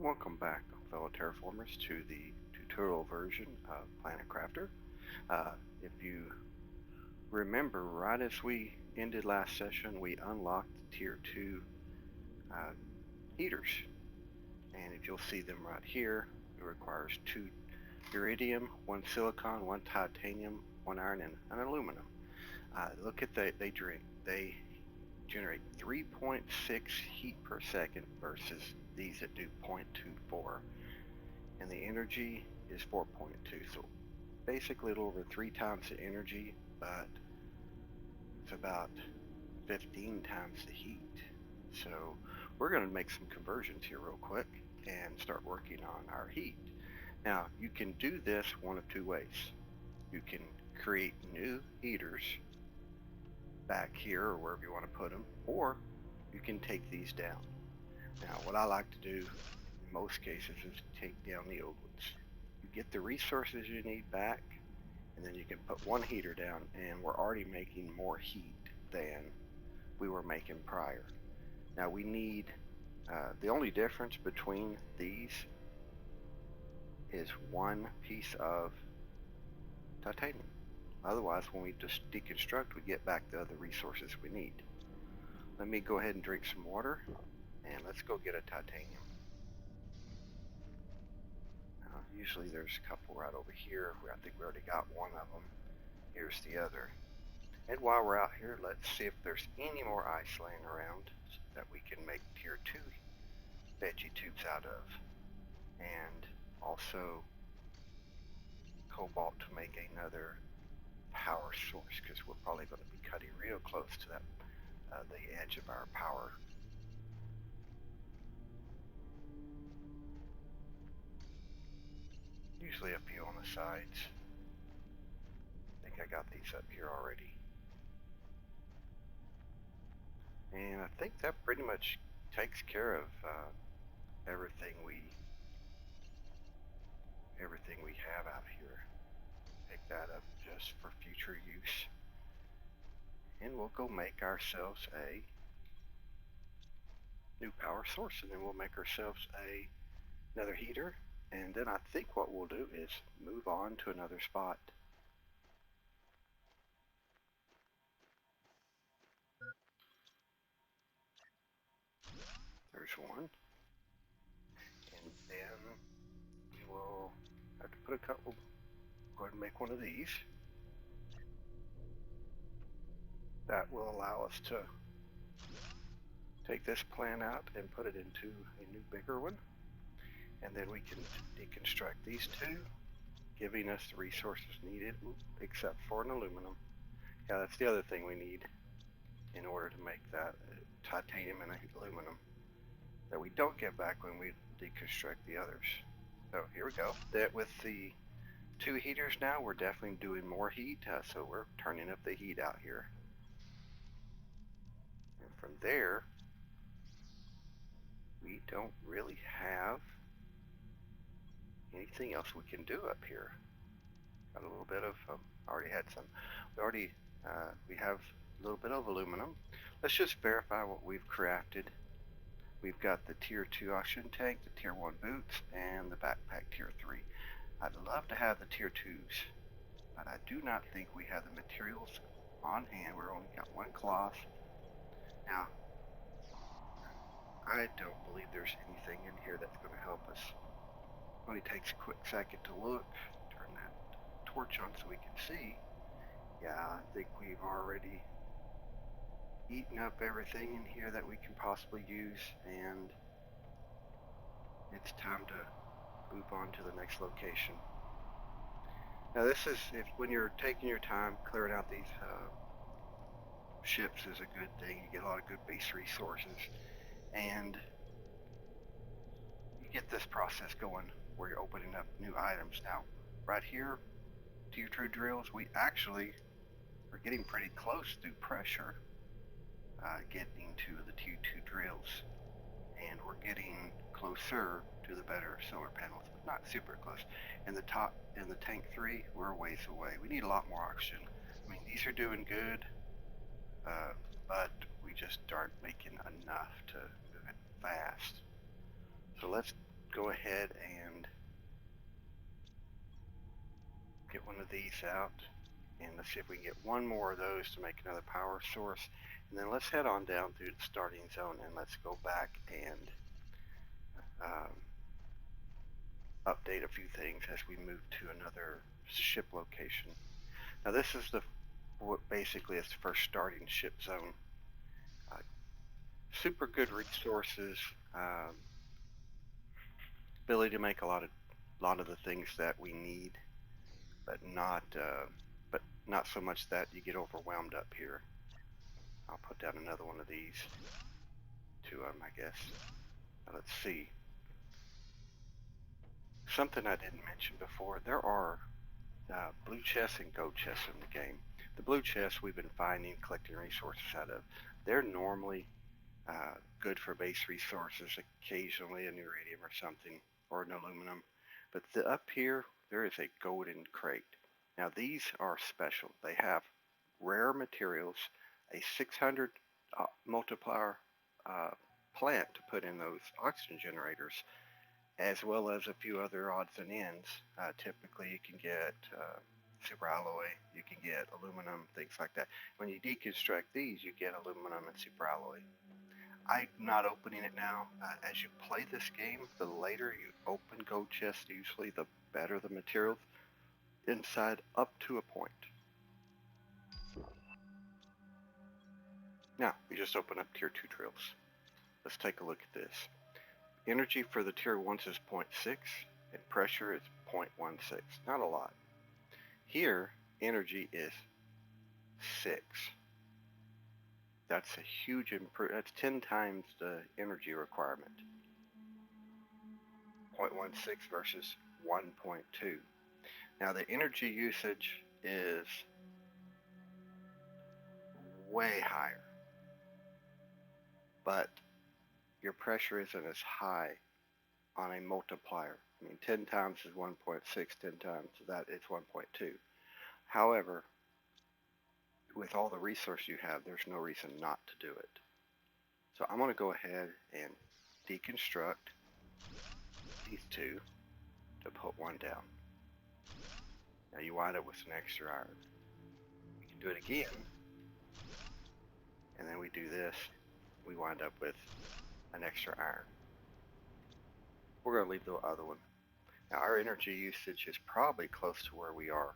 Welcome back, fellow terraformers, to the tutorial version of Planet Crafter. If you remember, right as we ended last session, we unlocked the Tier 2 heaters. And if you'll see them right here, it requires 2 iridium, 1 silicon, 1 titanium, 1 iron, and an aluminum. Look at they generate 3.6 heat per second versus these that do 0.24. And the energy is 4.2, so basically a little over 3 times the energy, but it's about 15 times the heat. So we're going to make some conversions here real quick and start working on our heat. Now you can do this one of 2 ways. You can create new heaters back here or wherever you want to put them, or you can take these down. Now what I like to do in most cases is take down the old ones. You get the resources you need back, and then you can put 1 heater down, and we're already making more heat than we were making prior. Now we need, the only difference between these is 1 piece of titanium. Otherwise, when we just deconstruct, we get back the other resources we need. Let me go ahead and drink some water, and let's go get a titanium. Usually there's a couple right over here. I think we already got one of them. Here's the other. And while we're out here, let's see if there's any more ice laying around that we can make Tier 2 veggie tubes out of. And also cobalt to make another power source, because we're probably going to be cutting real close to that the edge of our power. Usually a few on the sides. I think I got these up here already. And I think that pretty much takes care of everything we have out here. Pick that up just for future use. And we'll go make ourselves a new power source, and then we'll make ourselves another heater, and then I think what we'll do is move on to another spot. There's one, and then we will have to put a couple. Go ahead and make one of these. That will allow us to take this plan out and put it into a new bigger one, and then we can deconstruct these 2, giving us the resources needed, except for an aluminum. Yeah, that's the other thing we need in order to make that titanium and aluminum that we don't get back when we deconstruct the others. So here we go. That with the 2 heaters now, we're definitely doing more heat, so we're turning up the heat out here. And from there, we don't really have anything else we can do up here. Got a little bit of, already had some, we have a little bit of aluminum. Let's just verify what we've crafted. We've got the Tier 2 oxygen tank, the Tier 1 boots, and the backpack Tier 3. I'd love to have the Tier 2s, but I do not think we have the materials on hand. We've only got 1 cloth. Now, I don't believe there's anything in here that's going to help us. It only takes a quick second to look, turn that torch on so we can see. Yeah, I think we've already eaten up everything in here that we can possibly use, and it's time to move on to the next location. Now this is, when you're taking your time clearing out these ships, is a good thing. You get a lot of good base resources, and you get this process going where you're opening up new items. Now right here, Tier 2 drills, we actually are getting pretty close through pressure, getting to the Tier 2 drills, and we're getting closer to the better solar panels, but not super close. And the top, in the tank 3, we're a ways away. We need a lot more oxygen. I mean, these are doing good, but we just aren't making enough to move it fast. So let's go ahead and get one of these out. And let's see if we can get one more of those to make another power source. And then let's head on down through the starting zone and let's go back and um, update a few things as we move to another ship location. Now this is what basically is the first starting ship zone. Super good resources, ability to make a lot of the things that we need, but not so much that you get overwhelmed up here. I'll put down another one of these, two of them, I guess. Now let's see. Something I didn't mention before, there are blue chests and gold chests in the game. The blue chests we've been finding, collecting resources out of. They're normally good for base resources, occasionally an iridium or something, or an aluminum. But up here, there is a golden crate. Now these are special. They have rare materials, a 600 multiplier plant to put in those oxygen generators, as well as a few other odds and ends. Typically you can get superalloy, you can get aluminum, things like that. When you deconstruct these, you get aluminum and superalloy. I'm not opening it now. As you play this game, the later you open gold chests, usually the better the materials inside, up to a point. Now, we just open up tier 2 drills. Let's take a look at this. Energy for the tier 1s is 0.6, and pressure is 0.16. Not a lot. Here, energy is 6. That's a huge improvement. That's 10 times the energy requirement. 0.16 versus 1.2. Now the energy usage is way higher, but your pressure isn't as high on a multiplier. I mean, 10 times is 1.6, 10 times that is 1.2. However, with all the resource you have, there's no reason not to do it. So I'm going to go ahead and deconstruct these two to put one down. Now you wind up with an extra iron. We can do it again, and then we do this, we wind up with an extra iron. We're going to leave the other one. Now our energy usage is probably close to where we are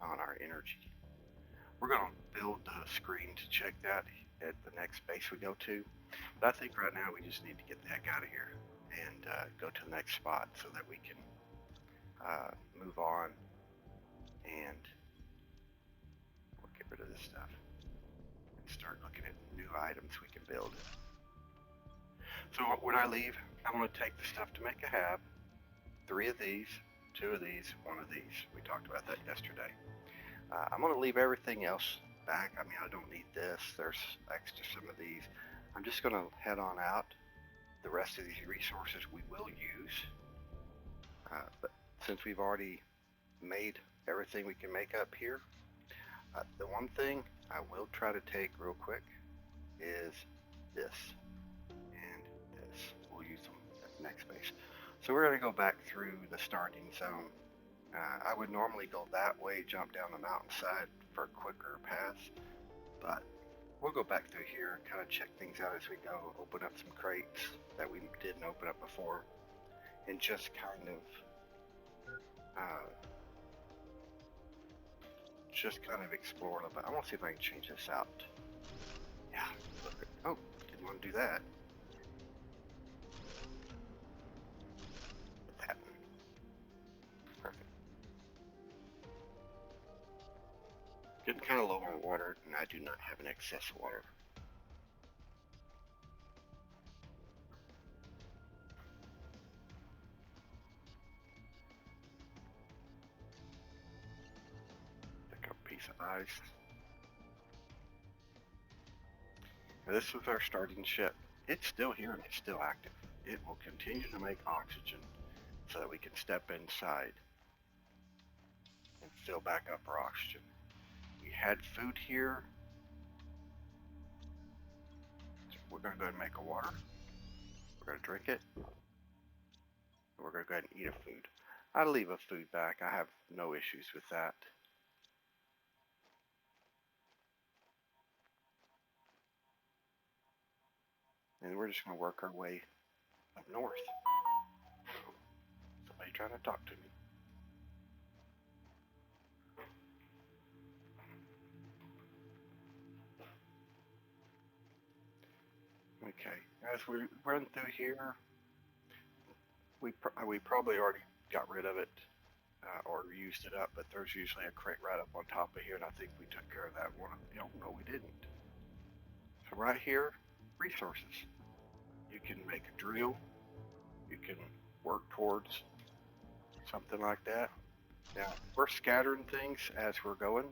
on our energy. We're going to build the screen to check that at the next base we go to. But I think right now we just need to get the heck out of here and go to the next spot so that we can move on and we'll get rid of this stuff and start looking at new items we can build. So when I leave, I'm going to take the stuff to make a hab, 3 of these, 2 of these, 1 of these. We talked about that yesterday. I'm going to leave everything else back. I mean, I don't need this. There's extra some of these. I'm just going to head on out. The rest of these resources we will use. But since we've already made everything we can make up here, the one thing I will try to take real quick is this and this. We'll use them at the next base. So we're going to go back through the starting zone. I would normally go that way, jump down the mountainside for a quicker path, but we'll go back through here and kind of check things out as we go, open up some crates that we didn't open up before, and just kind of explore a little bit. I want to see if I can change this out. Yeah, oh, didn't want to do that. Getting kind of low on water, and I do not have an excess water. Pick up a piece of ice. Now this was our starting ship. It's still here and it's still active. It will continue to make oxygen so that we can step inside and fill back up our oxygen. We had food here. So we're going to go ahead and make a water. We're going to drink it. We're going to go ahead and eat a food. I'll leave a food back. I have no issues with that. And we're just going to work our way up north. Somebody trying to talk to me. Okay, as we run through here, we probably already got rid of it or used it up, but there's usually a crate right up on top of here, and I think we took care of that one. No, we didn't. So right here, resources. You can make a drill. You can work towards something like that. Now, we're scattering things as we're going,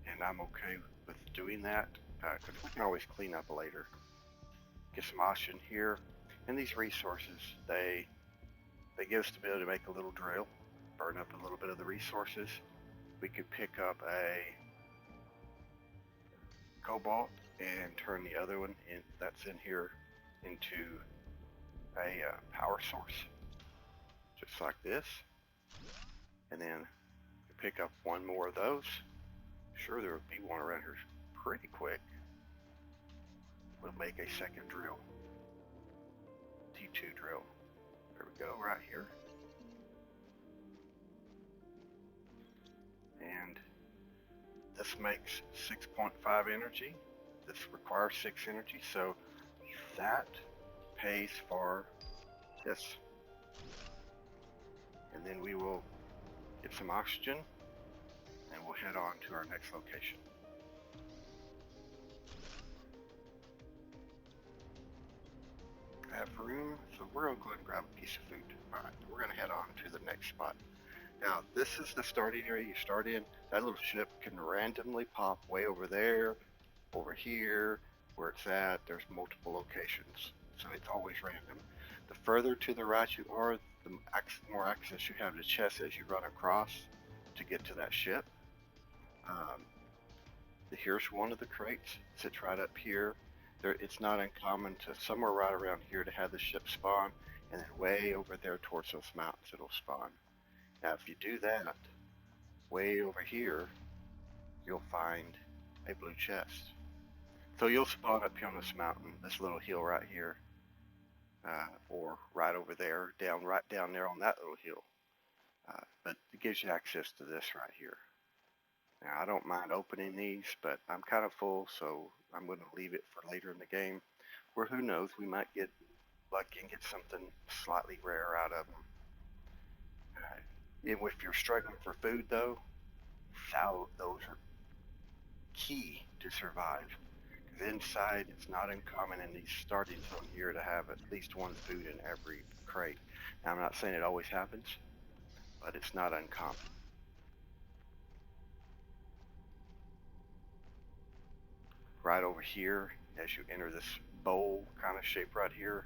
and I'm okay with doing that because we can always clean up later. Get some oxygen here, and these resources, they give us the ability to make a little drill, burn up a little bit of the resources. We could pick up a cobalt and turn the other one that's in here into a power source, just like this. And then pick up one more of those. Sure, there would be one around here pretty quick. We'll make a second drill. T2 drill. There we go, right here. And this makes 6.5 energy. This requires 6 energy, so that pays for this. And then we will get some oxygen and we'll head on to our next location. I have room, so we're going to go ahead and grab a piece of food. Alright, we're going to head on to the next spot. Now, this is the starting area you start in. That little ship can randomly pop way over there, over here, where it's at. There's multiple locations, so it's always random. The further to the right you are, the more access you have to chests as you run across to get to that ship. Here's one of the crates. It sits right up here. It's not uncommon to somewhere right around here to have the ship spawn, and then way over there towards those mountains it'll spawn. Now if you do that, way over here, you'll find a blue chest. So you'll spawn up here on this mountain, this little hill right here, or right over there, right down there on that little hill. But it gives you access to this right here. Now I don't mind opening these, but I'm kind of full, so I'm going to leave it for later in the game, where who knows, we might get lucky and get something slightly rare out of them. And if you're struggling for food though, those are key to survive. Because inside, it's not uncommon in these starting zone here to have at least one food in every crate. Now I'm not saying it always happens, but it's not uncommon. Right over here, as you enter this bowl kind of shape right here,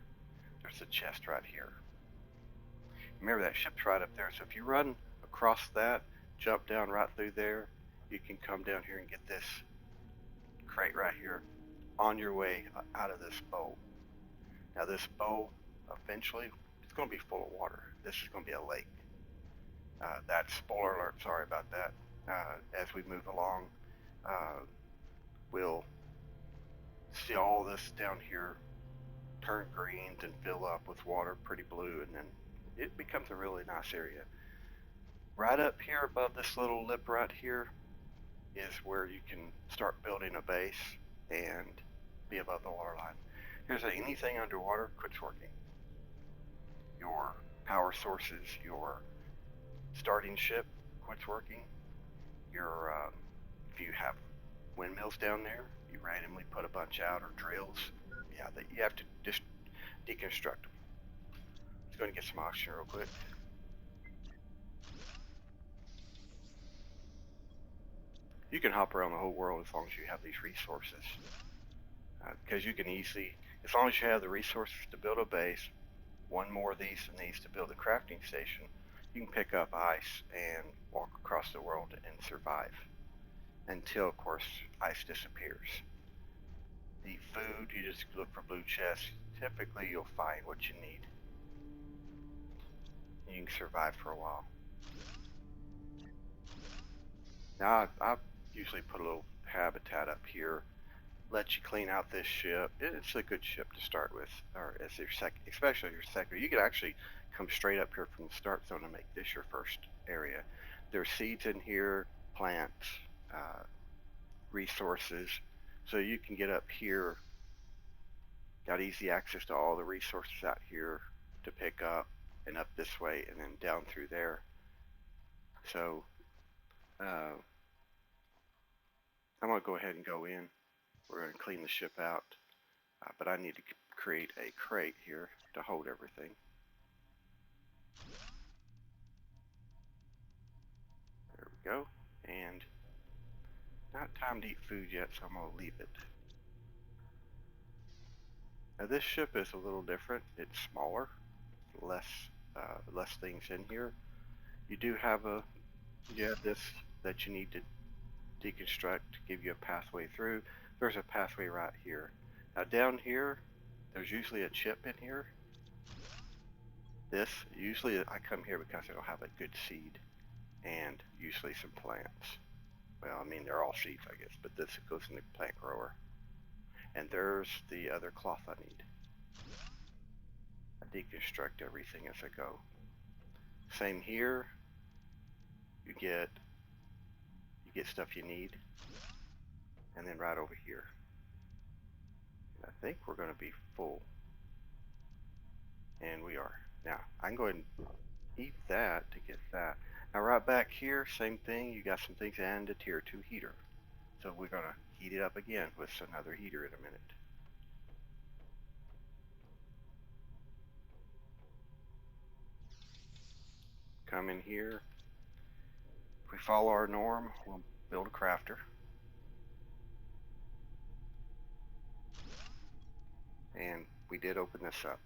there's a chest right here. Remember that ship's right up there, so if you run across that, jump down right through there, you can come down here and get this crate right here on your way out of this bowl. Now this bowl, eventually, it's going to be full of water. This is going to be a lake. That's spoiler alert, sorry about that. As we move along, we'll see all this down here turn green and fill up with water, pretty blue, and then it becomes a really nice area. Right up here above this little lip right here is where you can start building a base and be above the water line. Here's anything underwater quits working. Your power sources, your starting ship quits working. If you have windmills down there, you randomly put a bunch out, or drills, you have to just deconstruct them. Just going to get some oxygen real quick. You can hop around the whole world as long as you have these resources. Because you can easily, as long as you have the resources to build a base, one more of these and these to build a crafting station, you can pick up ice and walk across the world and survive. Until, of course, ice disappears. The food, you just look for blue chests. Typically, you'll find what you need. You can survive for a while. Now I usually put a little habitat up here, let you clean out this ship. It's a good ship to start with, or as your especially your second. You could actually come straight up here from the start zone and make this your first area. There's seeds in here, plants, uh, resources, so you can get up here. Got easy access to all the resources out here to pick up, and up this way, and then down through there. So uh, I'm gonna go ahead and go in. We're gonna clean the ship out, but I need to create a crate here to hold everything. There we go. And not time to eat food yet, so I'm gonna leave it. Now this ship is a little different. It's smaller, less things in here. You do have this that you need to deconstruct to give you a pathway through. There's a pathway right here. Now down here, there's usually a chip in here. This, usually I come here because it'll have a good seed and usually some plants. Well, I mean, they're all seeds, I guess, but this goes in the plant grower. And there's the other cloth I need. I deconstruct everything as I go. Same here. You get stuff you need. And then right over here. And I think we're going to be full. And we are. Now, I can go ahead and eat that to get that. Now right back here, same thing. You got some things and a tier 2 heater. So we're going to heat it up again with another heater in a minute. Come in here. If we follow our norm, we'll build a crafter. And we did open this up.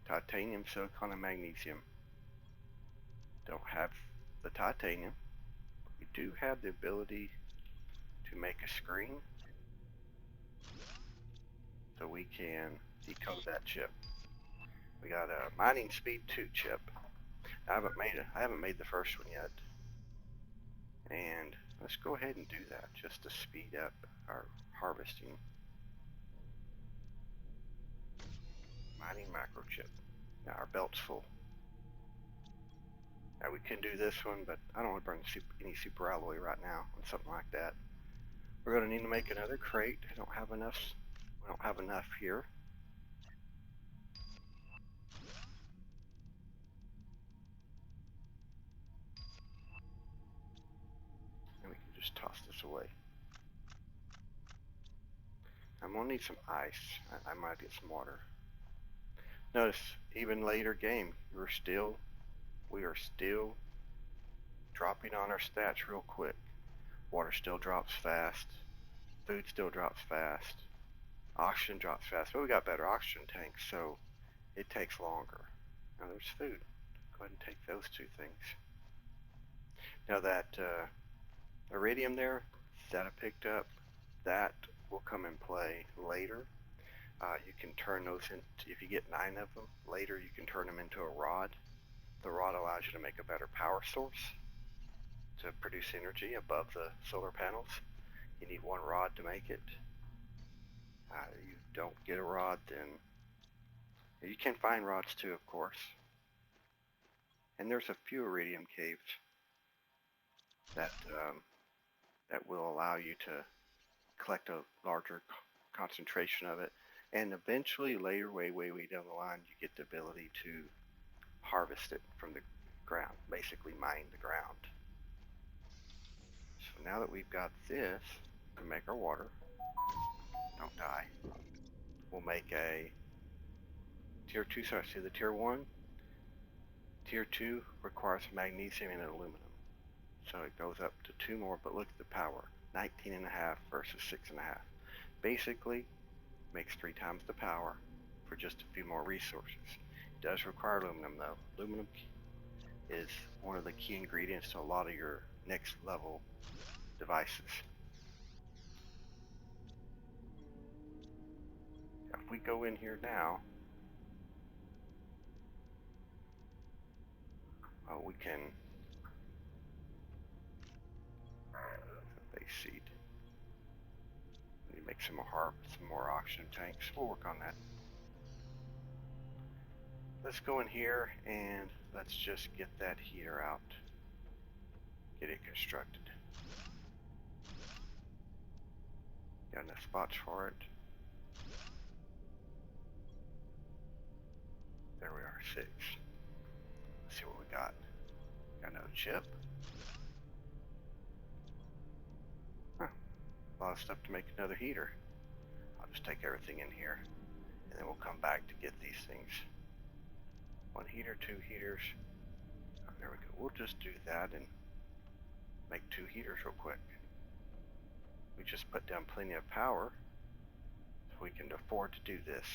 Titanium, silicon, and magnesium. Don't have the titanium. We do have the ability to make a screen. So we can decode that chip. We got a mining speed 2 chip. I haven't made the first one yet. And let's go ahead and do that just to speed up our harvesting. Mining microchip. Now our belt's full. Now we can do this one, but I don't want to burn any super alloy right now on something like that. We're going to need to make another crate. We don't have enough here. And we can just toss this away. I'm going to need some ice. I might get some water. Notice, even later game, we are still dropping on our stats real quick. Water still drops fast. Food still drops fast. Oxygen drops fast. But we got better oxygen tanks, so it takes longer. Now there's food. Go ahead and take those 2 things. Now that iridium there that I picked up, that will come in play later. You can turn those into, if you get 9 of them, later you can turn them into a rod. The rod allows you to make a better power source to produce energy above the solar panels. You need 1 rod to make it. You don't get a rod, then you can find rods too, of course. And there's a few iridium caves that will allow you to collect a larger concentration of it. And eventually, later, way down the line, you get the ability to harvest it from the ground, basically mine the ground. So now that we've got this to make our water, don't die, we'll make a tier 2, sorry, see the tier 1? Tier 2 requires magnesium and aluminum. So it goes up to 2 more, but look at the power, 19.5 versus 6.5. Basically, makes 3 times the power for just a few more resources. It does require aluminum though. Aluminum is one of the key ingredients to a lot of your next level devices. If we go in here now, can base seed. We need to make some more oxygen tanks. We'll work on that. Let's go in here and let's just get that heater out. Get it constructed. Got enough spots for it. There we are, 6. Let's see what we got. Got another chip. Huh. A lot of stuff to make another heater. I'll just take everything in here, and then we'll come back to get these things. 1 heater, 2 heaters. Oh, there we go. We'll just do that and make 2 heaters real quick. We just put down plenty of power, so we can afford to do this.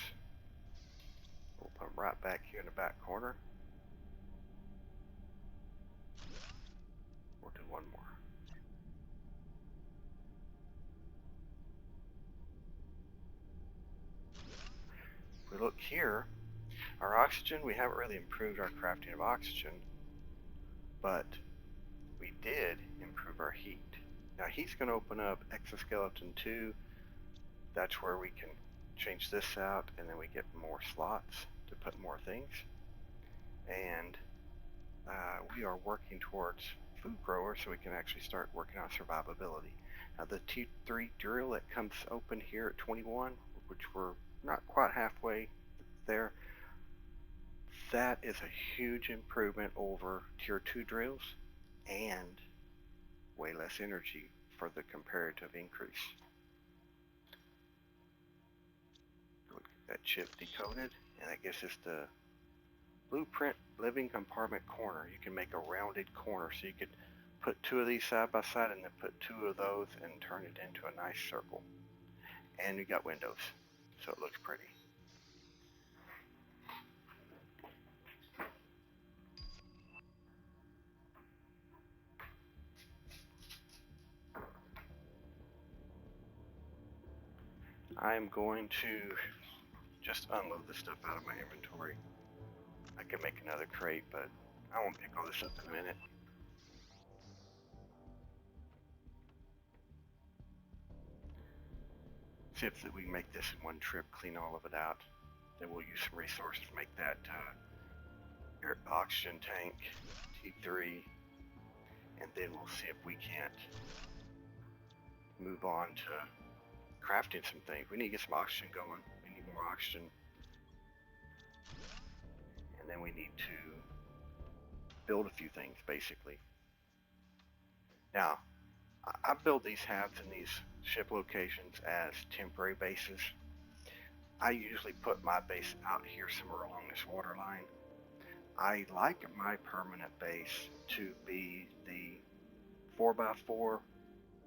We'll put them right back here in the back corner. We'll do 1 more. If we look here, our oxygen, we haven't really improved our crafting of oxygen, but we did improve our heat. Now heat's going to open up Exoskeleton 2. That's where we can change this out, and then we get more slots to put more things. And we are working towards food growers so we can actually start working on survivability. Now the T3 drill that comes open here at 21, which we're not quite halfway there, that is a huge improvement over tier 2 drills and way less energy for the comparative increase. Get that chip decoded, and I guess it's the blueprint living compartment corner. You can make a rounded corner, so you could put 2 of these side by side and then put 2 of those and turn it into a nice circle. And you got windows, so it looks pretty. I'm going to just unload this stuff out of my inventory. I can make another crate, but I won't pick all this up in a minute. See if we can make this in one trip, clean all of it out. Then we'll use some resources to make that oxygen tank, T3, and then we'll see if we can't move on to crafting some things. We need to get some oxygen going. We need more oxygen. And then we need to build a few things, basically. Now, I build these halves in these ship locations as temporary bases. I usually put my base out here somewhere along this water line. I like my permanent base to be the 4x4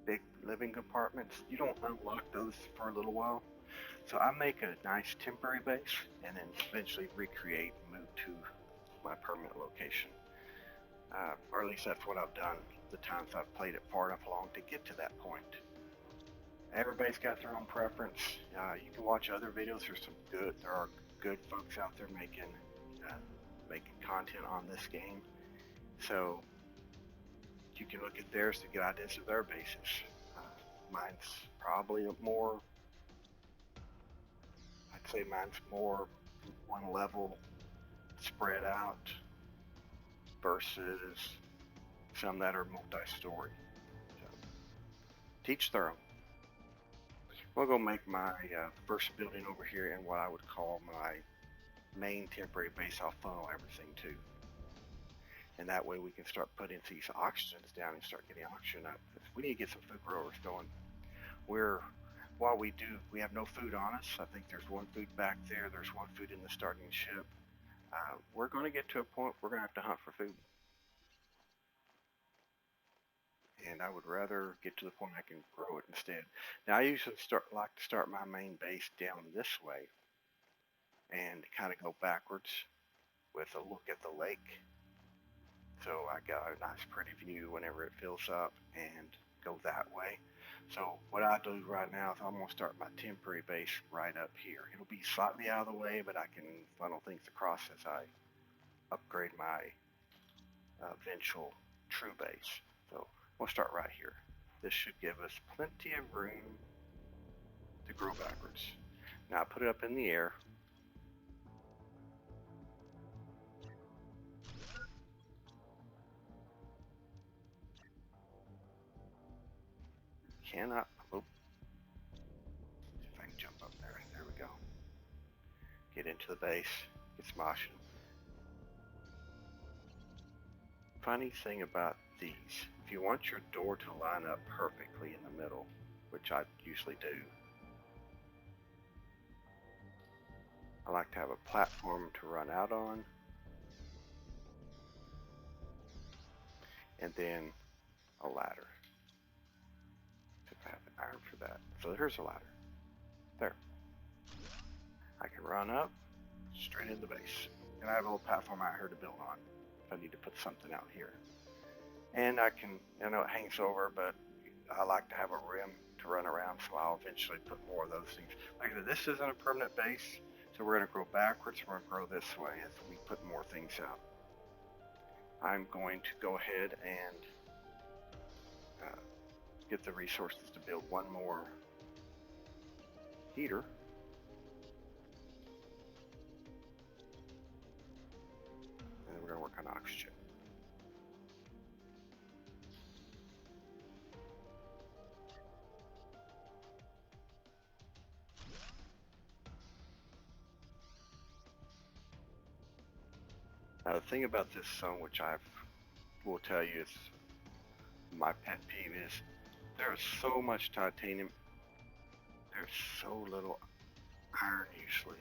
big living compartments. You don't unlock those for a little while. So I make a nice temporary base and then eventually recreate and move to my permanent location. Or at least that's what I've done the times I've played it far enough along to get to that point. Everybody's got their own preference. You can watch other videos. There are good folks out there making content on this game. So you can look at theirs to get ideas of their bases. Mine's probably more, I'd say mine's more one level spread out versus some that are multi-story. So, teach their own. We'll go make my first building over here in what I would call my main temporary base. I'll funnel everything to. And that way we can start putting these oxygens down and start getting oxygen up. We need to get some food growers going. While we have no food on us. I think there's 1 food back there. There's 1 food in the starting ship. We're going to get to a point we're going to have to hunt for food. And I would rather get to the point I can grow it instead. Now I usually like to start my main base down this way and kind of go backwards with a look at the lake. So I got a nice pretty view whenever it fills up and go that way. So what I do right now is I'm going to start my temporary base right up here. It'll be slightly out of the way, but I can funnel things across as I upgrade my eventual true base. So we'll start right here. This should give us plenty of room to grow backwards. Now I put it up in the air. Cannot, oh, see if I can jump up there. There we go. Get into the base, get smoshing. Funny thing about these, if you want your door to line up perfectly in the middle, which I usually do, I like to have a platform to run out on, and then a ladder. If I have an iron for that. So here's a ladder. There. I can run up, straight in the base. And I have a little platform out here to build on if I need to put something out here. And I know it hangs over, but I like to have a rim to run around, so I'll eventually put more of those things. Like I said, this isn't a permanent base, so we're going to grow backwards. We're going to grow this way as we put more things out. I'm going to go ahead and get the resources to build one more heater. And then we're going to work on oxygen. Now the thing about this zone, which I will tell you is my pet peeve, is there's so much titanium, there's so little iron usually,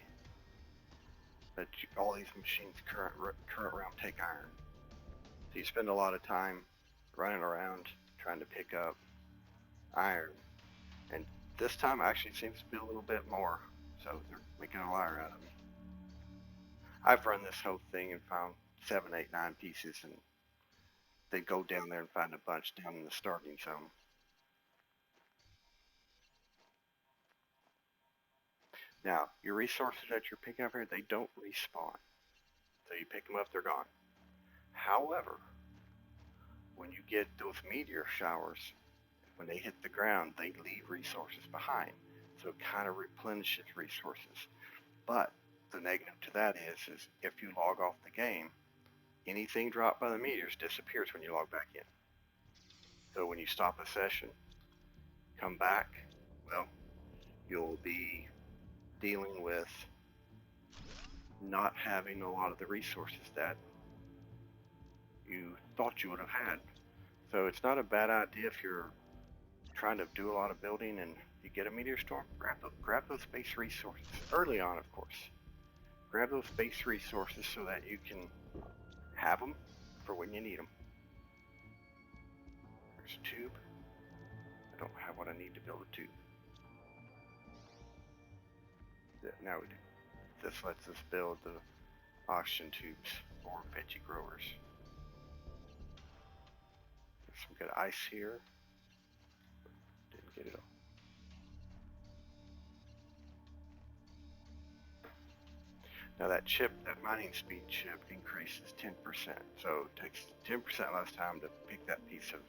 that all these machines current round take iron. So you spend a lot of time running around trying to pick up iron, and this time actually seems to be a little bit more, so they're making a liar out of me. I've run this whole thing and found 7, 8, 9 pieces, and they go down there and find a bunch down in the starting zone. Now, your resources that you're picking up here, they don't respawn. So you pick them up, they're gone. However, when you get those meteor showers, when they hit the ground, they leave resources behind. So it kind of replenishes resources. But the negative to that is if you log off the game, anything dropped by the meteors disappears when you log back in. So when you stop a session, come back, well, you'll be dealing with not having a lot of the resources that you thought you would have had. So it's not a bad idea if you're trying to do a lot of building and you get a meteor storm, grab those base resources early on, of course. Grab those base resources so that you can have them for when you need them. There's a tube. I don't have what I need to build a tube. Now we do. This lets us build the oxygen tubes for veggie growers. There's some good ice here. Didn't get it all. Now that mining speed chip increases 10%. So it takes 10% less time to pick that piece of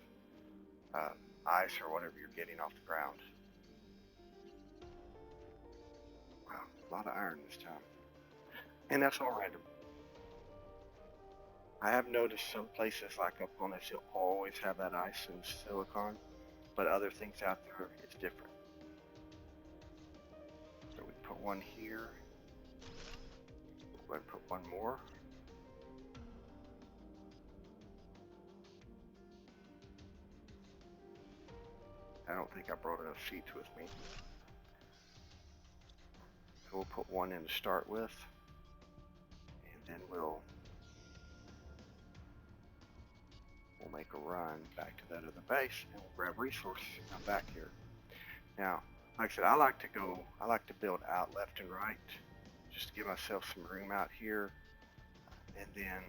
ice or whatever you're getting off the ground. Wow, a lot of iron this time. And that's all random. I have noticed some places like up on this, you'll always have that ice and silicon, but other things out there, it's different. So we put one here. We'll go ahead and put one more. I don't think I brought enough sheets with me. So we'll put one in to start with, and then we'll make a run back to that other base, and we'll grab resources and come back here. Now, like I said, I like to build out left and right, just to give myself some room out here, and then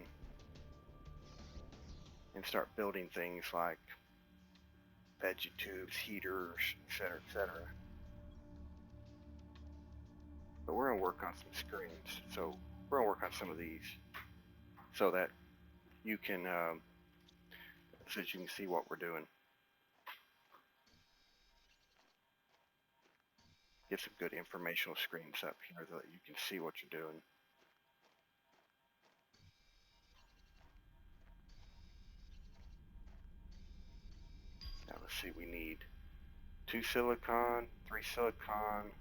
start building things like veggie tubes, heaters, etc., etc. But we're going to work on some screens, so we're going to work on some of these so that you can, so that you can see what we're doing. Get some good informational screens up here so that you can see what you're doing. Now let's see, we need 2 silicon, 3 silicon,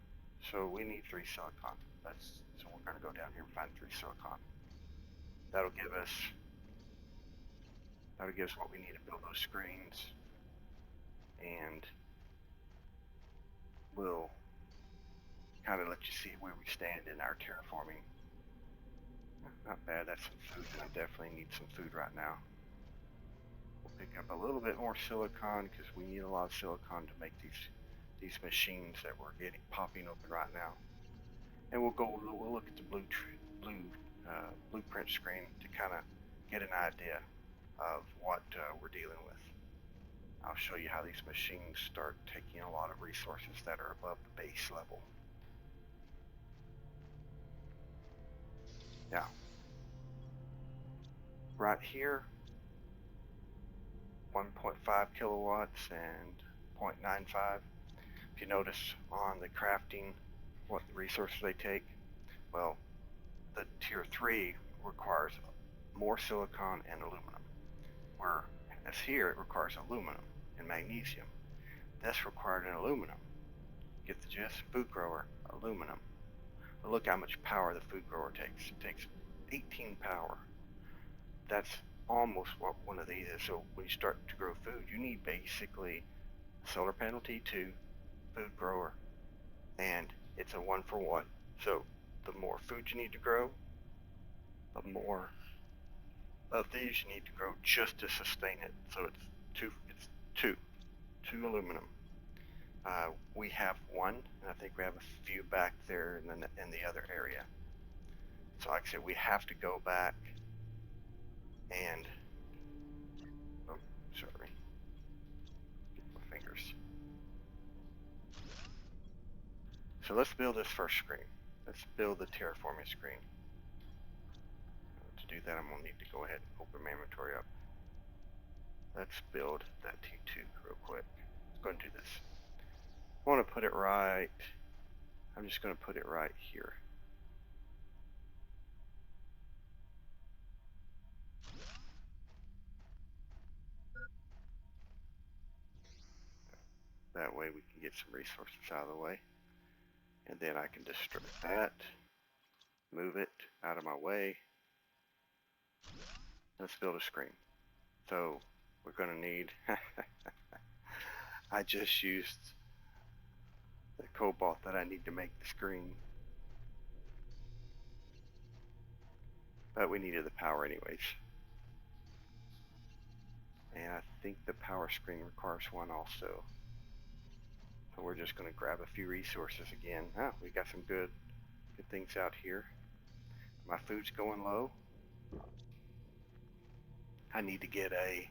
so we need 3 silicon. So we're going to go down here and find 3 silicon. That'll give us what we need to build those screens, and we'll kind of let you see where we stand in our terraforming. Not bad, that's some food, and I definitely need some food right now. We'll pick up a little bit more silicon because we need a lot of silicon to make these machines that we're getting popping open right now. And we'll look at the blueprint screen to kind of get an idea of what we're dealing with. I'll show you how these machines start taking a lot of resources that are above the base level. Now, right here, 1.5 kilowatts and 0.95. If you notice on the crafting, what resources they take, well, the tier 3 requires more silicon and aluminum, whereas here it requires aluminum and magnesium. This required an aluminum. Get the gist? Food grower, aluminum. But look how much power the food grower takes. It takes 18 power. That's almost what one of these is. So when you start to grow food, you need basically solar panel T2, food grower, and it's a 1-for-1. So the more food you need to grow, the more of these you need to grow just to sustain it. So it's two aluminum. We have one, and I think we have a few back there in the other area. So like I said, we have to go back and, oh, sorry, get my fingers. So let's build this first screen. Let's build the terraforming screen. To do that, I'm gonna need to go ahead and open my inventory up. Let's build that T2 real quick. Let's go and do this. I want to put it right, I'm just going to put it right here. That way we can get some resources out of the way. And then I can destroy that, move it out of my way. Let's build a screen. So we're going to need, I just used the cobalt that I need to make the screen. But we needed the power anyways. And I think the power screen requires one also. So we're just going to grab a few resources again. We got some good things out here. My food's going low. I need to get a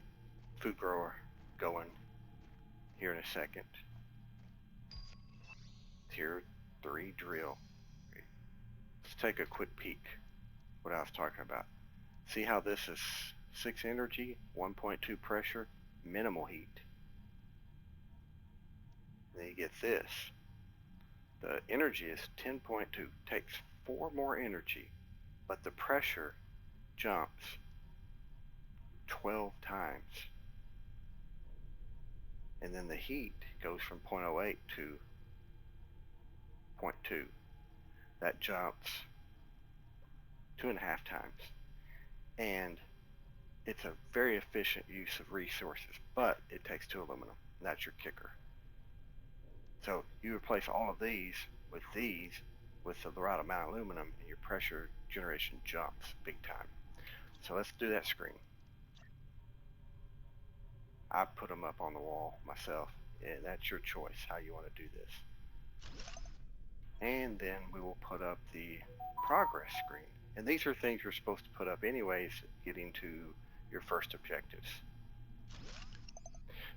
food grower going here in a second. Tier 3 drill. Let's take a quick peek what I was talking about. See how this is 6 energy, 1.2 pressure, minimal heat. Then you get this. The energy is 10.2, takes 4 more energy, but the pressure jumps 12 times. And then the heat goes from 0.08 to 0.2. That jumps 2.5 times. And it's a very efficient use of resources, but it takes 2 aluminum. And that's your kicker. So you replace all of these with the right amount of aluminum, and your pressure generation jumps big time. So let's do that screen. I put them up on the wall myself, and that's your choice how you want to do this. And then we will put up the progress screen. And these are things you're supposed to put up anyways, getting to your first objectives.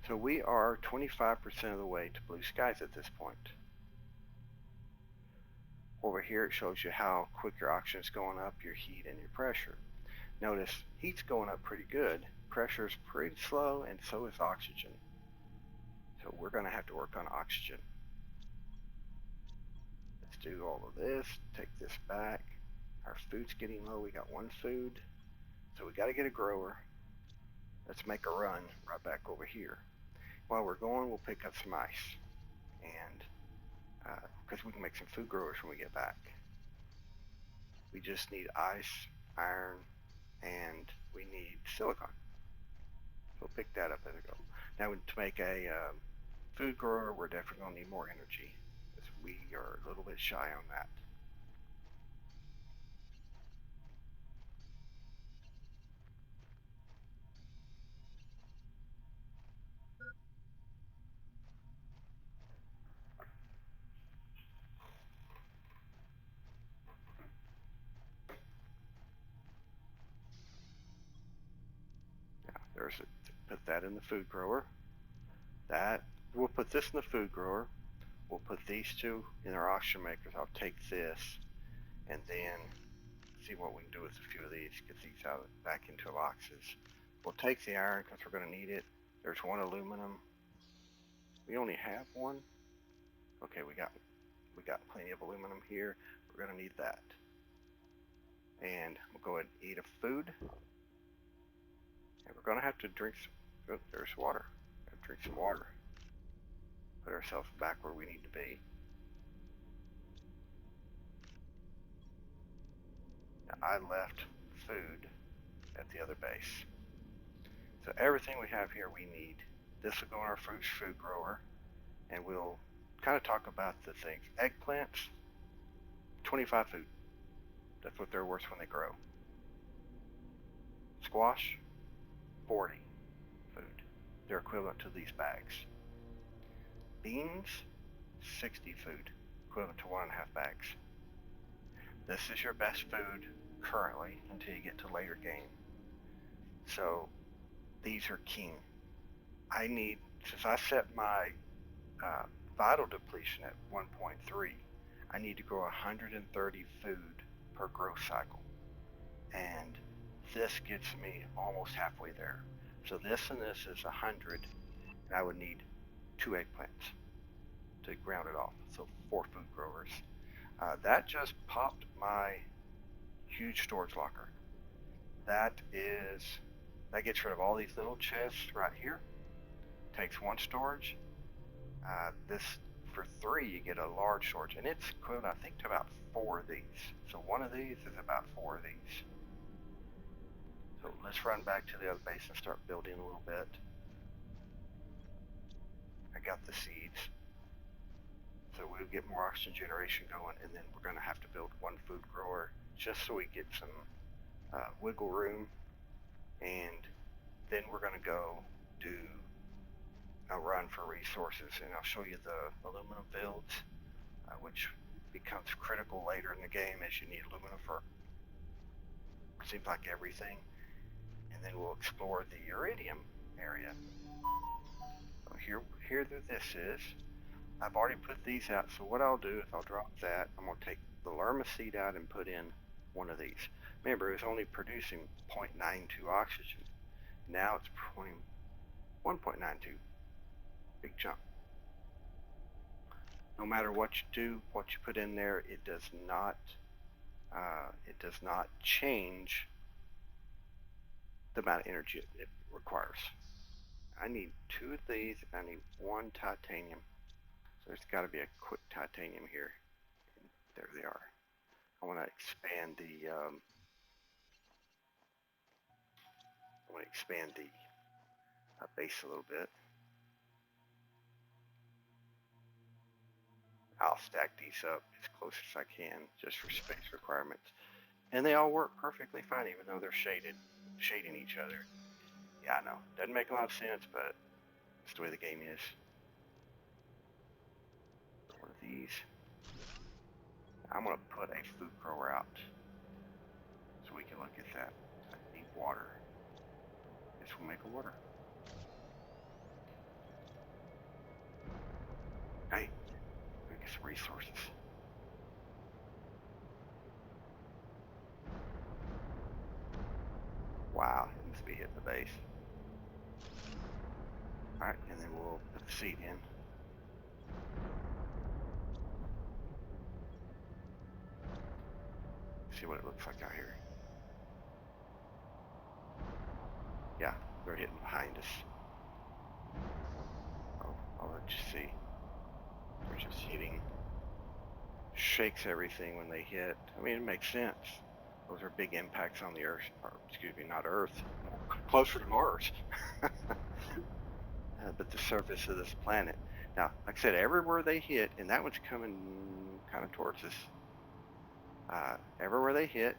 So we are 25% of the way to blue skies at this point. Over here it shows you how quick your oxygen is going up, your heat, and your pressure. Notice heat's going up pretty good, pressure's pretty slow, and so is oxygen. So we're going to have to work on oxygen. Let's do all of this, take this back. Our food's getting low, we got one food. So we got to get a grower. Let's make a run right back over here. While we're going, we'll pick up some ice. And, because we can make some food growers when we get back. We just need ice, iron, and we need silicon. We'll pick that up as we go. Now to make a food grower, we're definitely going to need more energy, because we are a little bit shy on that. There's put that in the food grower. We'll put this in the food grower. We'll put these two in our oxygen makers. I'll take this and then see what we can do with a few of these. Get these out back into boxes. We'll take the iron because we're going to need it. There's one aluminum. We only have one. Okay, we got plenty of aluminum here. We're going to need that. And we'll go ahead and eat a food. And we're going to have to drink some, oh, there's water. Drink some water. Put ourselves back where we need to be. Now, I left food at the other base. So everything we have here we need. This will go in our food grower. And we'll kind of talk about the things. Eggplants, 25 food. That's what they're worth when they grow. Squash, 40 food. They're equivalent to these bags. Beans, 60 food, equivalent to 1.5 bags. This is your best food currently until you get to later game. So these are king. I need, since I set my vital depletion at 1.3, I need to grow 130 food per growth cycle. And this gets me almost halfway there. So this and this is 100, and I would need 2 eggplants to ground it off. So 4 food growers. That just popped my huge storage locker. That gets rid of all these little chests right here. Takes 1 storage. This for 3 you get a large storage, and it's equivalent I think to about 4 of these. So 1 of these is about 4 of these. So let's run back to the other base and start building a little bit. I got the seeds. So we'll get more oxygen generation going, and then we're going to have to build 1 food grower just so we get some wiggle room. And then we're going to go do a run for resources, and I'll show you the aluminum fields, which becomes critical later in the game as you need aluminum for seems like everything. And then we'll explore the iridium area. So here this is. I've already put these out, so what I'll do is I'll drop that. I'm going to take the Lerma seed out and put in 1 of these. Remember, it was only producing 0.92 oxygen. Now it's 1.92. Big jump. No matter what you do, what you put in there, it does not change the amount of energy it requires. I need 2 of these, and I need 1 titanium. So there's got to be a quick titanium here. There they are. I want to expand the base a little bit. I'll stack these up as close as I can just for space requirements. And they all work perfectly fine even though they're shading each other. Yeah, I know. Doesn't make a lot of sense, but it's the way the game is. 1 of these. I'm going to put a food grower out so we can look at that. I need water. This will make a water. Hey, we get some resources. Wow, it must be hitting the base. Alright, and then we'll put the seed in. See what it looks like out here. Yeah, they're hitting behind us. Oh, I'll let you see. They're just hitting. Shakes everything when they hit. I mean, it makes sense. Those are big impacts on the Earth, or excuse me, not Earth, closer to Mars. But the surface of this planet. Now, like I said, everywhere they hit, and that one's coming kind of towards us. Everywhere they hit,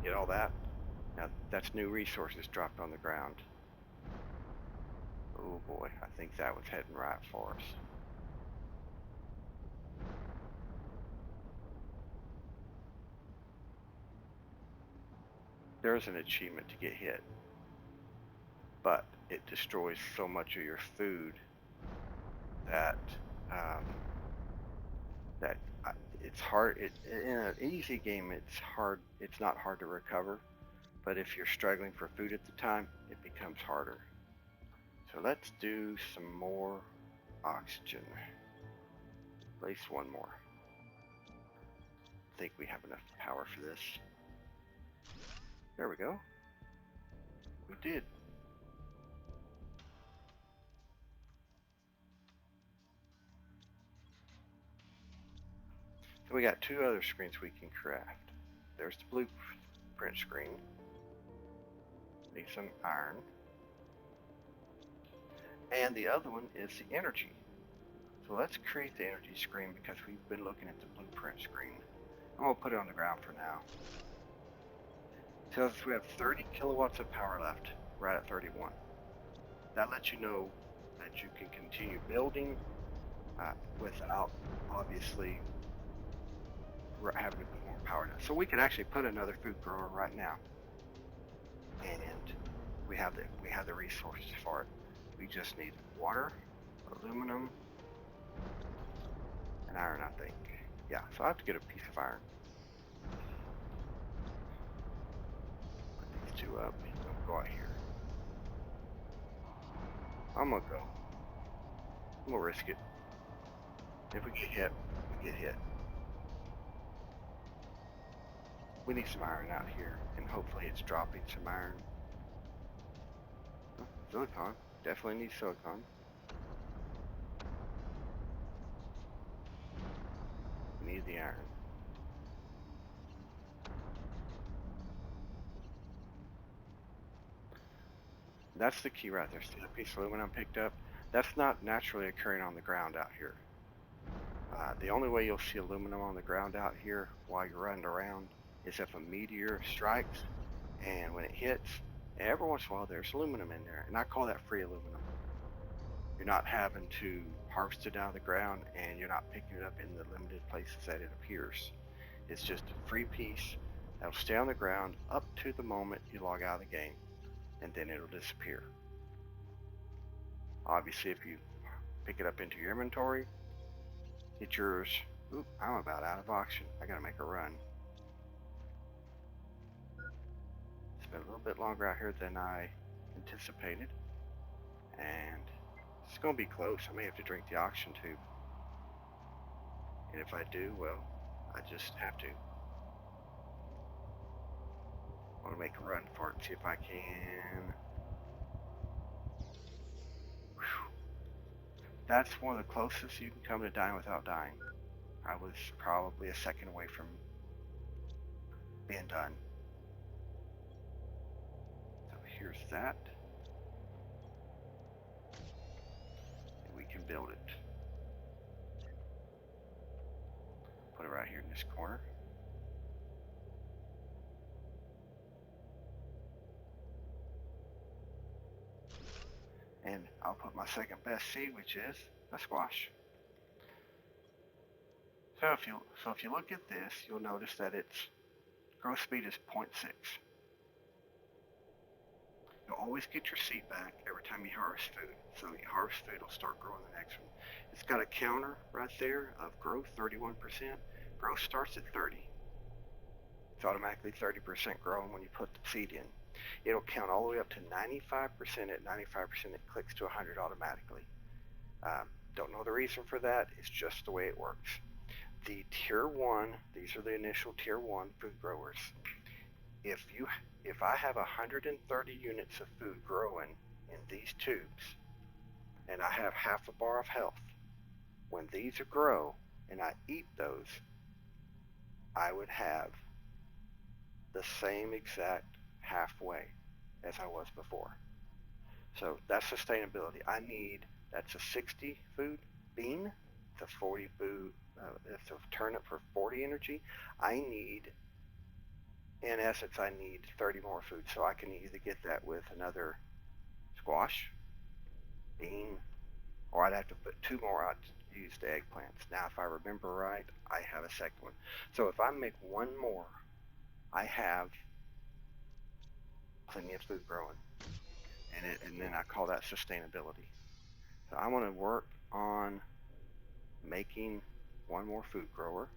get all that. Now, that's new resources dropped on the ground. Oh boy, I think that one's heading right for us. There's an achievement to get hit, but it destroys so much of your food that it's hard. In an easy game, it's hard. It's not hard to recover, but if you're struggling for food at the time, it becomes harder. So let's do some more oxygen. At least one more. I think we have enough power for this. There we go. We did. So we got two other screens we can craft. There's the blueprint screen. Need some iron. And the other one is the energy. So let's create the energy screen because we've been looking at the blueprint screen. I'm going to put it on the ground for now. Tells us we have 30 kilowatts of power left. Right at 31. That lets you know that you can continue building without obviously having to put more power down. So we can actually put another food grower right now, and we have the resources for it. We just need water, aluminum, and iron, I think. Yeah, so I have to get a piece of iron. Put these two up. Don't go out here. I'm gonna go. I'm gonna risk it. If we get hit, we get hit. We need some iron out here, and hopefully it's dropping some iron. Oh, silicon. Definitely need silicon. We need the iron. That's the key right there. See that piece of aluminum picked up? That's not naturally occurring on the ground out here. The only way you'll see aluminum on the ground out here while you're running around is if a meteor strikes, and when it hits, every once in a while there's aluminum in there, and I call that free aluminum. You're not having to harvest it out of the ground, and you're not picking it up in the limited places that it appears. It's just a free piece that'll stay on the ground up to the moment you log out of the game, and then it'll disappear. Obviously, if you pick it up into your inventory, it's yours. Oop, I'm about out of oxygen. I gotta make a run. It's been a little bit longer out here than I anticipated, and it's gonna be close. I may have to drink the oxygen tube, and if I do, well, I just have to. I want to make a run for it and see if I can. Whew. That's one of the closest you can come to dying without dying. I was probably a second away from being done. So here's that. And we can build it. Put it right here in this corner. And I'll put my second best seed, which is a squash. So if you look at this, you'll notice that its growth speed is 0.6. You'll always get your seed back every time you harvest food. So you harvest food, it'll start growing the next one. It's got a counter right there of growth, 31%. Growth starts at 30. It's automatically 30% grown when you put the seed in. It'll count all the way up to 95%. At 95%, it clicks to 100 automatically. Don't know the reason for that. It's just the way it works. The tier 1, these are the initial tier 1 food growers. If I have 130 units of food growing in these tubes, and I have half a bar of health, when these grow and I eat those, I would have the same exact halfway as I was before. So that's sustainability. That's a 60 food bean, it's a 40 food, it's a turnip for 40 energy. In essence, I need 30 more food, so I can either get that with another squash, bean, or I'd have to put 2 more. I'd use the eggplants. Now, if I remember right, I have a second one. So if I make 1 more, I have plenty of food growing, and then I call that sustainability. So I want to work on making 1 more food grower,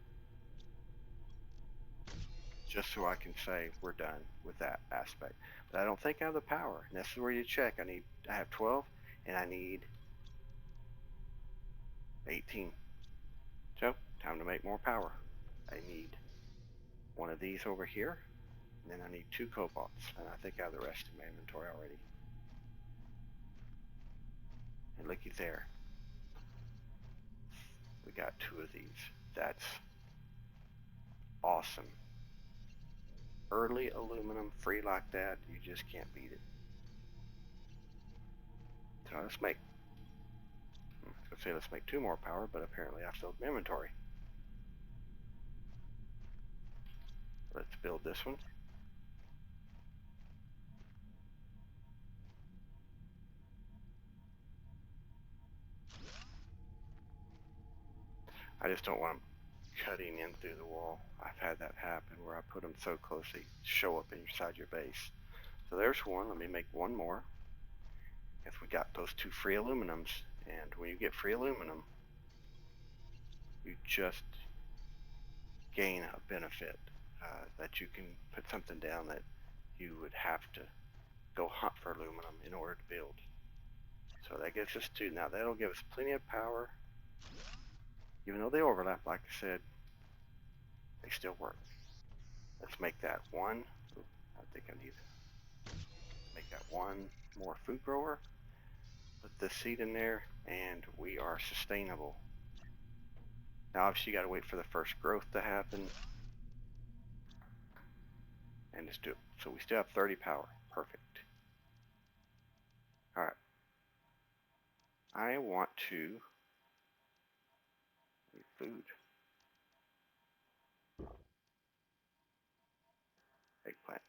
just so I can say we're done with that aspect. But I don't think I have the power, and this is where you check. I have 12, and I need 18. So, time to make more power. I need 1 of these over here, and then I need 2 cobalts, and I think I have the rest in my inventory already. And looky there. We got 2 of these. That's awesome. Early aluminum free like that, you just can't beat it. So let's make 2 more power, but apparently I filled my inventory. Let's build this one. I just don't want them cutting in through the wall. I've had that happen where I put them so close they show up inside your base. So there's 1. Let me make 1 more. If we got those 2 free aluminums, and when you get free aluminum, you just gain a benefit that you can put something down that you would have to go hunt for aluminum in order to build. So that gives us 2. Now that'll give us plenty of power. Even though they overlap, like I said, they still work. Let's make that 1. I think I need to make that 1 more food grower. Put the seed in there, and we are sustainable. Now obviously you gotta wait for the first growth to happen. And just do it. So we still have 30 power. Perfect. Alright. I want to need food. Eggplant.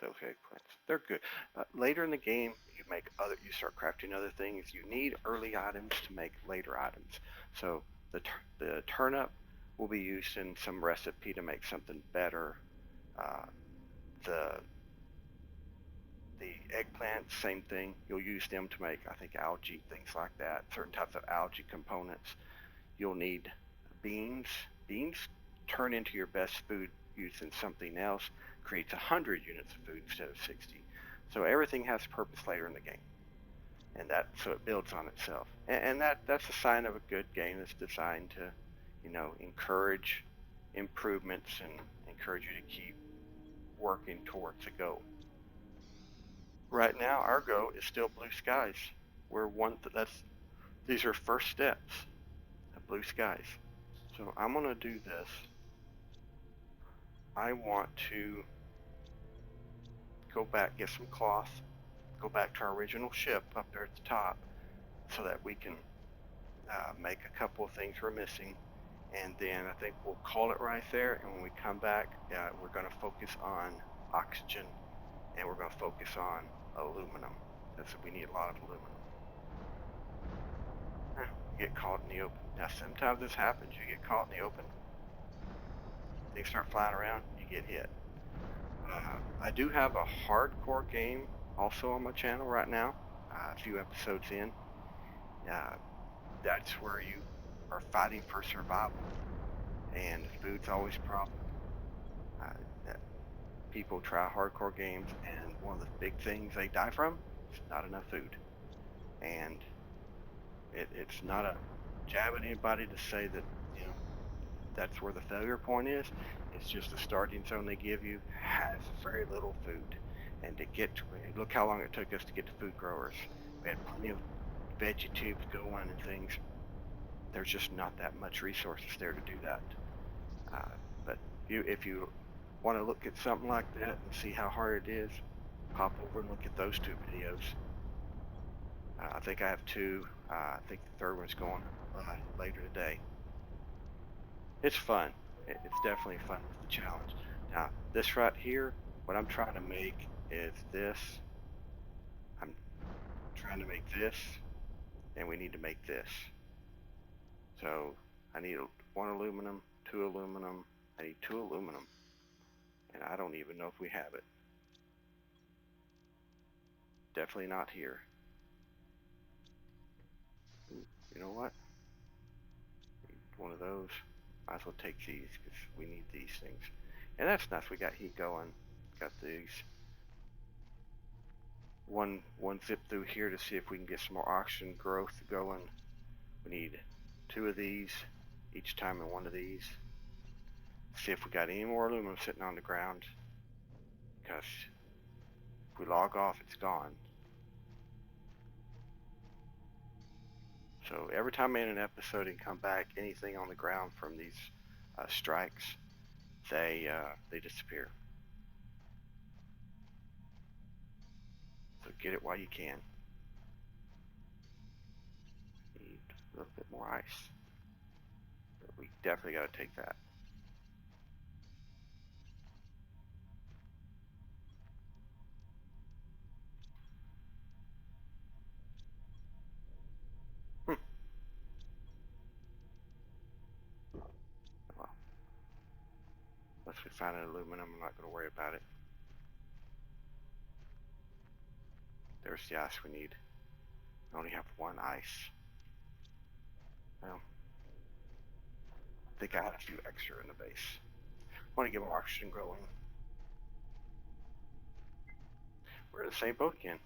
Those eggplants. They're good. Later in the game, you start crafting other things. You need early items to make later items. So the turnip will be used in some recipe to make something better. The eggplant, same thing. You'll use them to make, I think, algae, things like that. Certain types of algae components. You'll need beans. Beans turn into your best food used in something else. Creates 100 units of food instead of 60. So everything has purpose later in the game, and so it builds on itself. And that's a sign of a good game that's designed to, encourage improvements and encourage you to keep working towards a goal. Right now, our goal is still blue skies. These are first steps of blue skies. So I'm gonna do this. I want to go back, get some cloth, go back to our original ship up there at the top, so that we can make a couple of things we're missing, and then I think we'll call it right there. And when we come back, we're going to focus on oxygen, and we're going to focus on aluminum. We need a lot of aluminum. You get caught in the open. Now sometimes this happens. You get caught in the open, things start flying around, you get hit. I do have a hardcore game also on my channel right now, a few episodes in. That's where you are fighting for survival, and food's always a problem. people try hardcore games, and one of the big things they die from is not enough food. And it's not a jab at anybody to say that, you know, that's where the failure point is. It's just the starting zone they give you has very little food. And to get to it, look how long it took us to get to food growers. We had plenty of veggie tubes going and things. There's just not that much resources there to do that. But if you want to look at something like that and see how hard it is, pop over and look at those two videos. I think I have two. I think the third one's going later today. It's fun. It's definitely fun with the challenge. Now, this right here, what I'm trying to make is this. I'm trying to make this, and we need to make this. So I need 1 aluminum, 2 aluminum. I need 2 aluminum, and I don't even know if we have it. Definitely not here. You know what? One of those. Might as well take these because we need these things. And that's nice. We got heat going. Got these. One zip through here to see if we can get some more oxygen growth going. We need 2 of these each time, and 1 of these. See if we got any more aluminum sitting on the ground. Because if we log off, it's gone. So every time I end an episode and come back, anything on the ground from these strikes, they disappear. So get it while you can. Need a little bit more ice. But we definitely got to take that. Well, once we find an aluminum, I'm not going to worry about it. There's the ice we need. I only have 1 ice. Well, I think I had a few extra in the base. I want to get more oxygen growing. We're in the same boat again.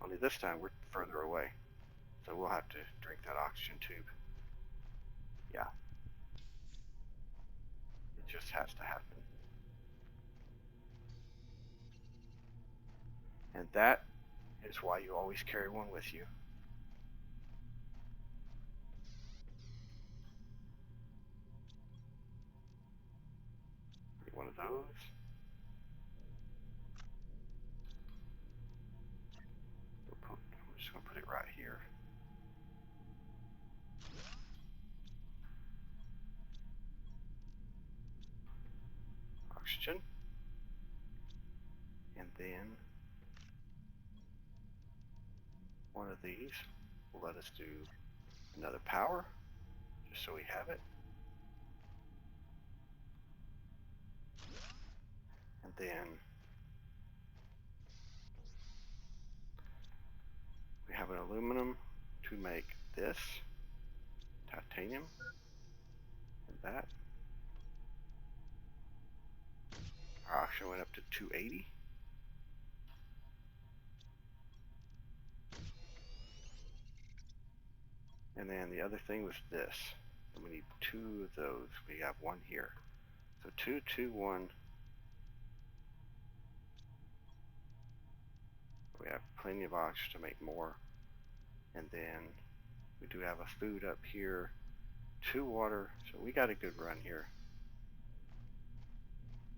Only this time we're further away. So we'll have to drink that oxygen tube. Yeah. It just has to happen. And that is why you always carry one with you. Get one of those. I'm just going to put it right here. Oxygen. And then one of these will let us do another power, just so we have it. And then we have an aluminum to make this, titanium, and that. Our oxygen went up to 280. And then the other thing was this. And we need 2 of those. We have 1 here. So 2, 2, 1. We have plenty of oxygen to make more. And then we do have a food up here, 2 water. So we got a good run here.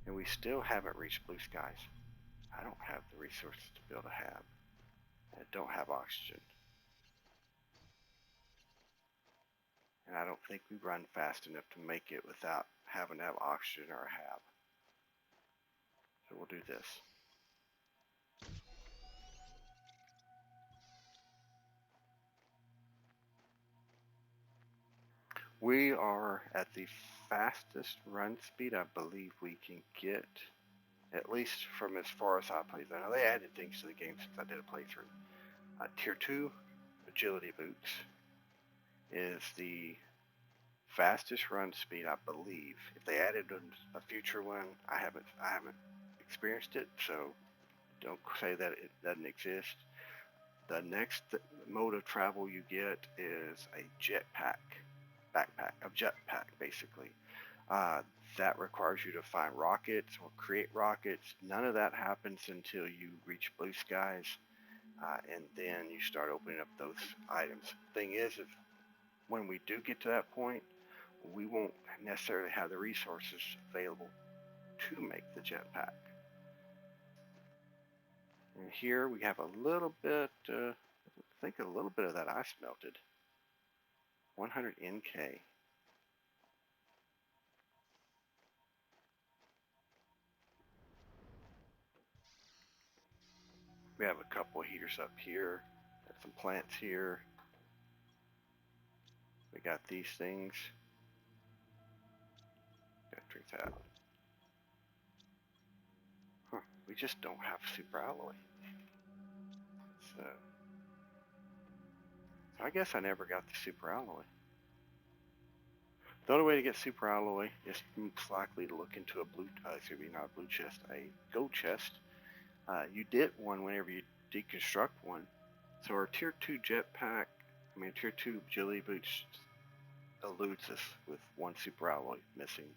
And we still haven't reached blue skies. I don't have the resources to be able to have. I don't have oxygen. And I don't think we run fast enough to make it without having to have oxygen or a hab. So we'll do this. We are at the fastest run speed I believe we can get, at least from as far as I played. Now they added things to the game since I did a playthrough. Tier 2 agility boots is the fastest run speed I believe. If they added a future one, I haven't experienced it, so don't say that it doesn't exist. The next mode of travel you get is a jetpack, a jetpack basically. That requires you to find rockets or create rockets. None of that happens until you reach blue skies, and then you start opening up those items. Thing is, if when we do get to that point, we won't necessarily have the resources available to make the jetpack. And here we have a little bit, I think a little bit of that ice melted. 100 NK. We have a couple of heaters up here. Got some plants here. We got these things. Gotta drink that. Huh. We just don't have super alloy. So I guess I never got the super alloy. The only way to get super alloy is most likely to look into a blue, not a blue chest, a gold chest. You did one whenever you deconstruct one. So our tier 2 jetpack, tier 2 agility boots eludes us with one super alloy missing.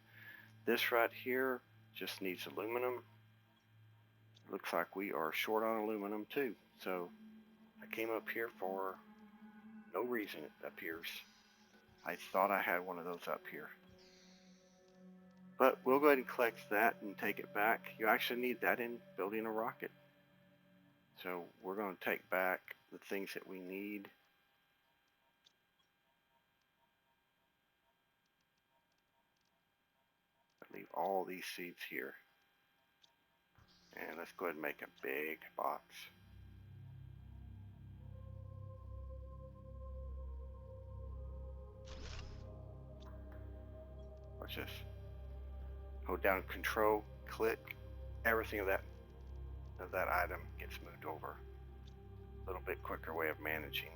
This right here just needs aluminum. Looks like we are short on aluminum too. So I came up here for no reason, it appears. I thought I had one of those up here. But we'll go ahead and collect that and take it back. You actually need that in building a rocket. So we're going to take back the things that we need. I leave all these seeds here. And let's go ahead and make a big box. Watch this. Hold down Control, click, everything of that item gets moved over. A little bit quicker way of managing.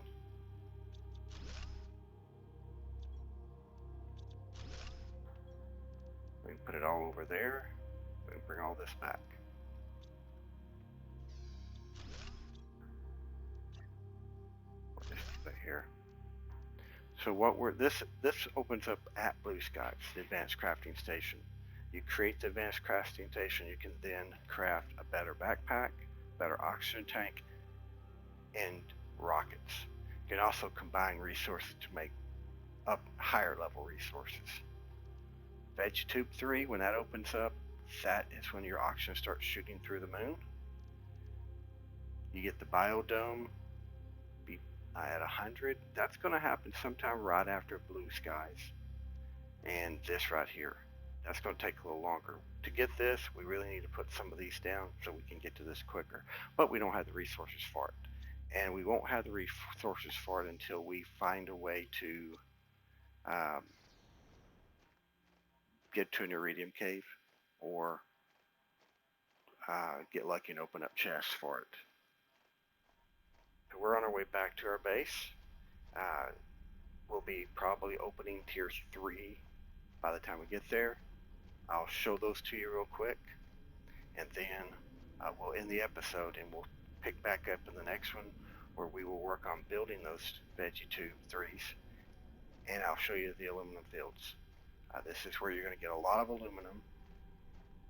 We can put it all over there. We can bring all this back. Put this here. So this opens up at Blue Skies, the Advanced Crafting Station. You create the Advanced Crafting Station, you can then craft a better backpack, better oxygen tank, and rockets. You can also combine resources to make up higher level resources. VeggieTube 3, when that opens up, that is when your oxygen starts shooting through the moon. You get the biodome at 100. That's going to happen sometime right after Blue Skies. And this right here, that's going to take a little longer. To get this, we really need to put some of these down so we can get to this quicker. But we don't have the resources for it. And we won't have the resources for it until we find a way to get to an iridium cave or get lucky and open up chests for it. So we're on our way back to our base. We'll be probably opening tier 3 by the time we get there. I'll show those to you real quick, and then we'll end the episode and we'll pick back up in the next one where we will work on building those VeggieTube 3s, and I'll show you the aluminum fields. This is where you're going to get a lot of aluminum,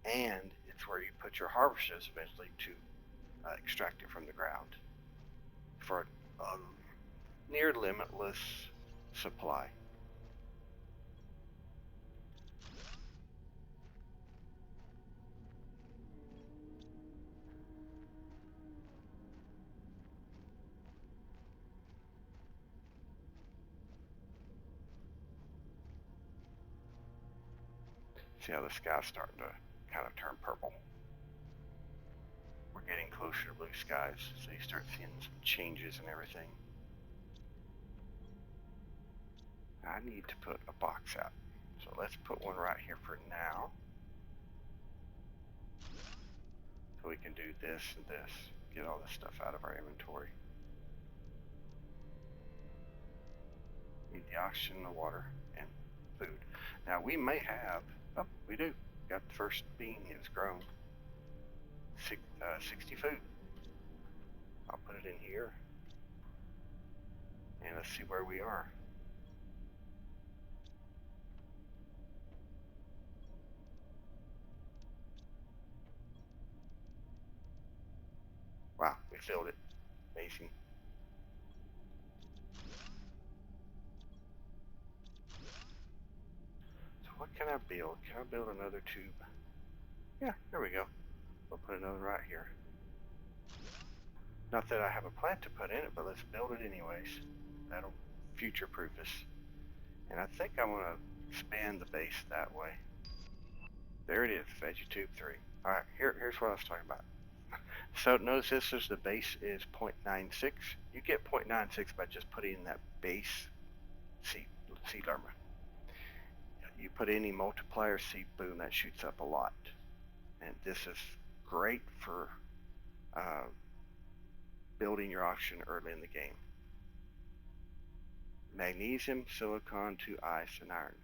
and it's where you put your harvesters eventually to extract it from the ground for a near limitless supply. See how the sky's starting to kind of turn purple. We're getting closer to blue skies, so you start seeing some changes and everything. I need to put a box out, so let's put one right here for now. So we can do this and this, get all this stuff out of our inventory. Need the oxygen, the water, and food. Now we may have, oh, we do. Got the first bean, it's grown. 60 food. I'll put it in here, and let's see where we are. Wow, we filled it. Amazing. So what can I build? Can I build another tube? Yeah, there we go. We'll put another right here. Not that I have a plant to put in it, but let's build it anyways. That'll future-proof us. And I think I want to expand the base that way. There it is, VeggieTube 3. Alright, here's what I was talking about. So notice this is the base is 0.96. You get 0.96 by just putting in that base seed lerma. You put any multiplier seed, boom, that shoots up a lot. And this is great for building your oxygen early in the game. Magnesium, silicon to ice and iron.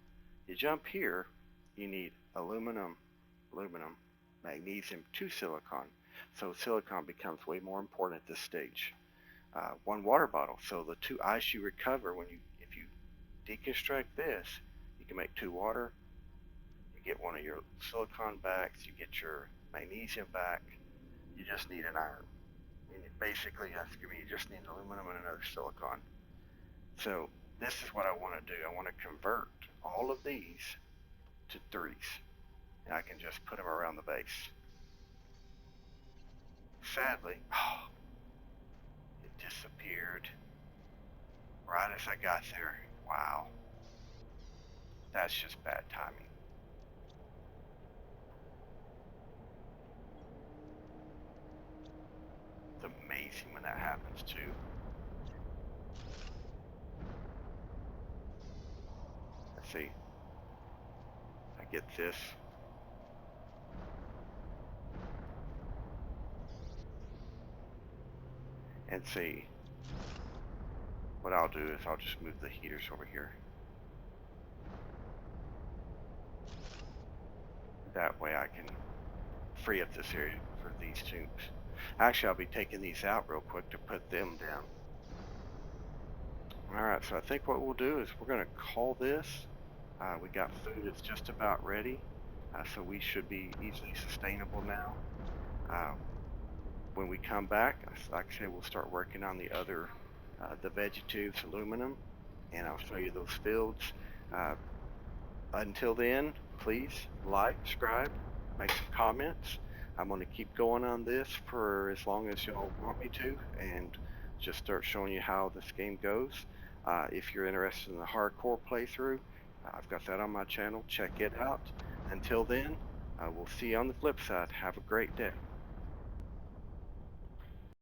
You jump here, you need aluminum, magnesium to silicon. So silicon becomes way more important at this stage. One water bottle. So the 2 ice you recover if you deconstruct this, you can make 2 water. You get one of your silicon back. You get your magnesium back. You just need an iron. And basically, you just need aluminum and another silicon. So this is what I want to do. I want to convert all of these to 3s. And I can just put them around the base. Sadly, it disappeared right as I got there. Wow. That's just bad timing. It's amazing when that happens too. Let's see. I get this. And see, what I'll do is I'll just move the heaters over here. That way I can free up this area for these tubes. Actually, I'll be taking these out real quick to put them down. Alright, so I think what we'll do is we're going to call this. We got food that's just about ready. So we should be easily sustainable now. When we come back, like I said, we'll start working on the other, the VeggieTubes aluminum, and I'll show you those fields. Until then, please like, subscribe, make some comments. I'm going to keep going on this for as long as y'all want me to, and just start showing you how this game goes. If you're interested in the hardcore playthrough, I've got that on my channel. Check it out. Until then, we'll see you on the flip side. Have a great day.